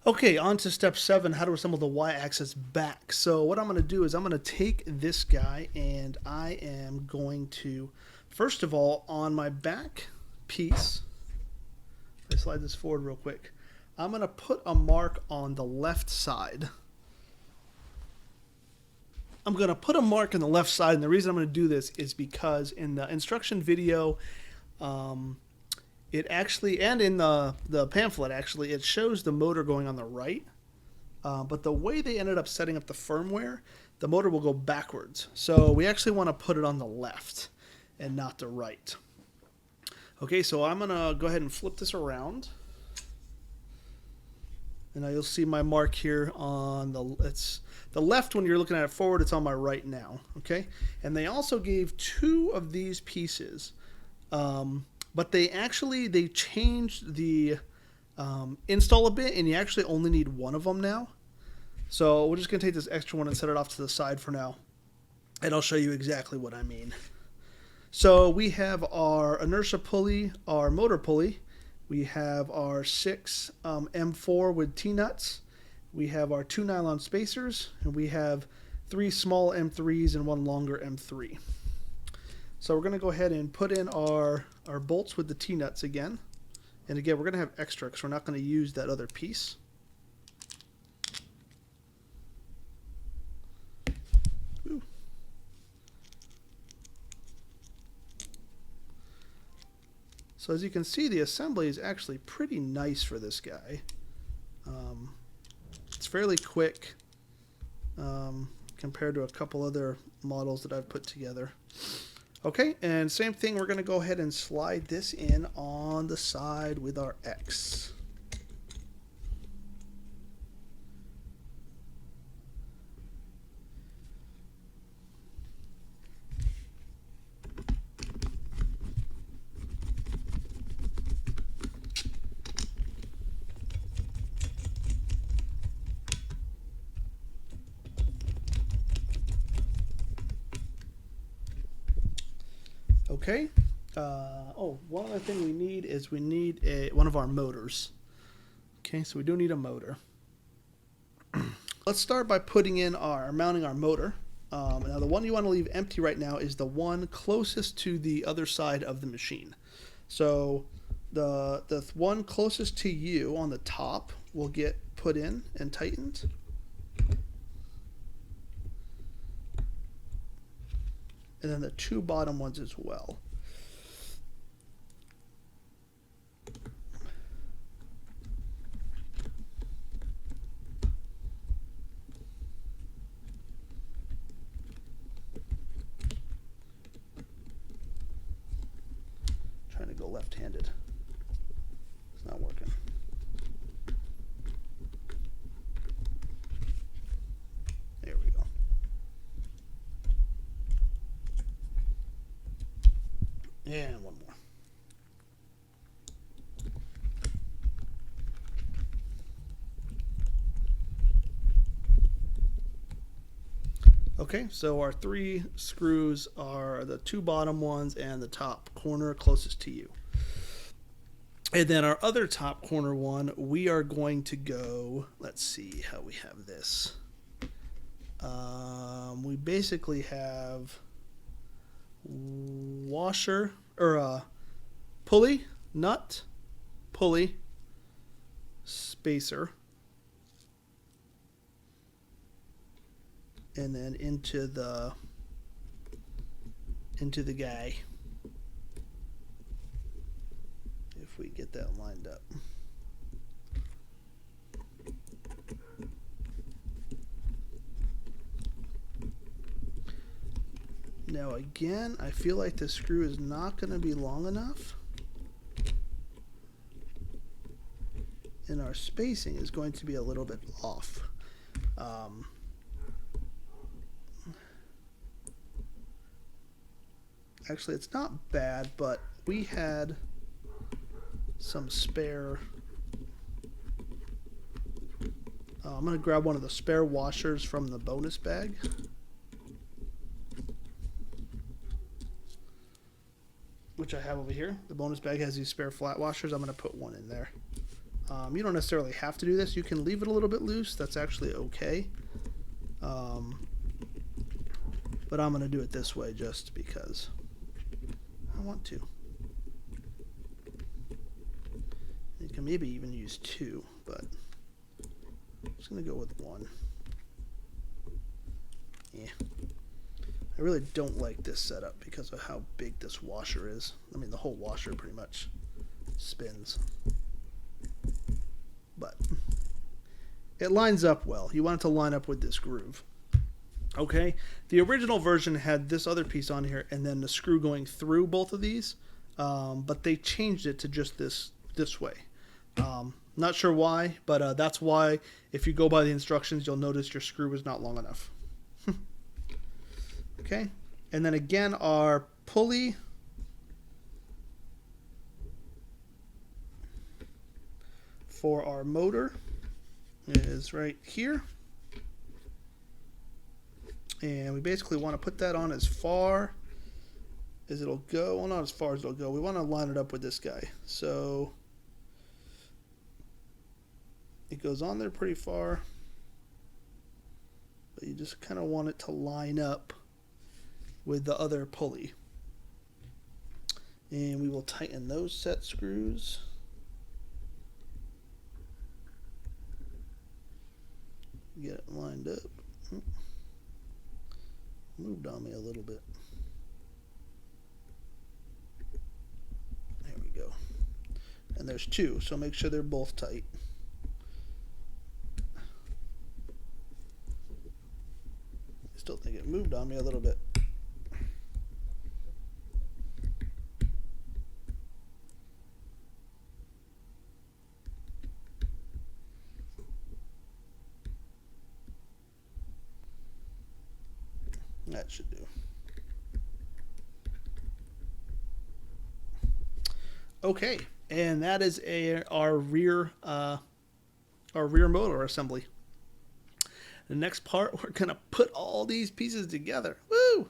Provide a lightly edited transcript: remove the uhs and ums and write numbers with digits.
Okay, on to step 7, how to assemble the y-axis back. So what I'm going to do is I'm going to take this guy and I am going to, first of all, on my back piece, if I slide this forward real quick, I'm going to put a mark on the left side. I'm going to put a mark on the left side, and the reason I'm going to do this is because in the instruction video, it actually, and in the pamphlet actually, it shows the motor going on the right. But the way they ended up setting up the firmware, the motor will go backwards. So we actually want to put it on the left and not the right. Okay, so I'm going to go ahead and flip this around. And now you'll see my mark here on it's the left when you're looking at it forward, it's on my right now. Okay, and they also gave 2 of these pieces. But they changed the install a bit, and you actually only need 1 of them now. So we're just going to take this extra one and set it off to the side for now. And I'll show you exactly what I mean. So we have our inertia pulley, our motor pulley. We have our 6 M4 with T-nuts. We have our 2 nylon spacers. And we have 3 small M3s and 1 longer M3. So we're going to go ahead and put in our bolts with the T-nuts again. And again, we're going to have extra because we're not going to use that other piece. Ooh. So as you can see, the assembly is actually pretty nice for this guy. It's fairly quick compared to a couple other models that I've put together. Okay, and same thing, we're going to go ahead and slide this in on the side with our X. Okay. One other thing we need is one of our motors. Okay, so we do need a motor. Let's start by mounting our motor. Now the one you want to leave empty right now is the one closest to the other side of the machine. So the one closest to you on the top will get put in and tightened. And then the 2 bottom ones as well. Trying to go left-handed. It's not working. There we go. And one more. Okay, so our 3 screws are the 2 bottom ones and the top corner closest to you. And then our other top corner one, we are going to go, let's see how we have this. We basically have washer or pulley, nut, pulley, spacer, and then into the guy. If we get that lined up. Now again, I feel like the screw is not going to be long enough. And our spacing is going to be a little bit off. Actually, it's not bad, but we had some spare. I'm going to grab one of the spare washers from the bonus bag. Which I have over here. The bonus bag has these spare flat washers. I'm going to put one in there. You don't necessarily have to do this. You can leave it a little bit loose. That's actually okay. But I'm going to do it this way just because I want to. You can maybe even use 2, but I'm just going to go with 1. Yeah. I really don't like this setup because of how big this washer is. I mean, the whole washer pretty much spins. But it lines up well. You want it to line up with this groove. Okay, the original version had this other piece on here and then the screw going through both of these, but they changed it to just this way. Not sure why, but that's why if you go by the instructions, you'll notice your screw is not long enough. Okay, and then again, our pulley for our motor is right here. And we basically want to put that on as far as it'll go. Well, not as far as it'll go. We want to line it up with this guy. So it goes on there pretty far. But you just kind of want it to line up with the other pulley. And we will tighten those set screws. Get it lined up. Moved on me a little bit. There we go. And there's 2, so make sure they're both tight. I still think it moved on me a little bit. That should do. Okay, and that is our rear motor assembly. The next part, we're gonna put all these pieces together. Woo!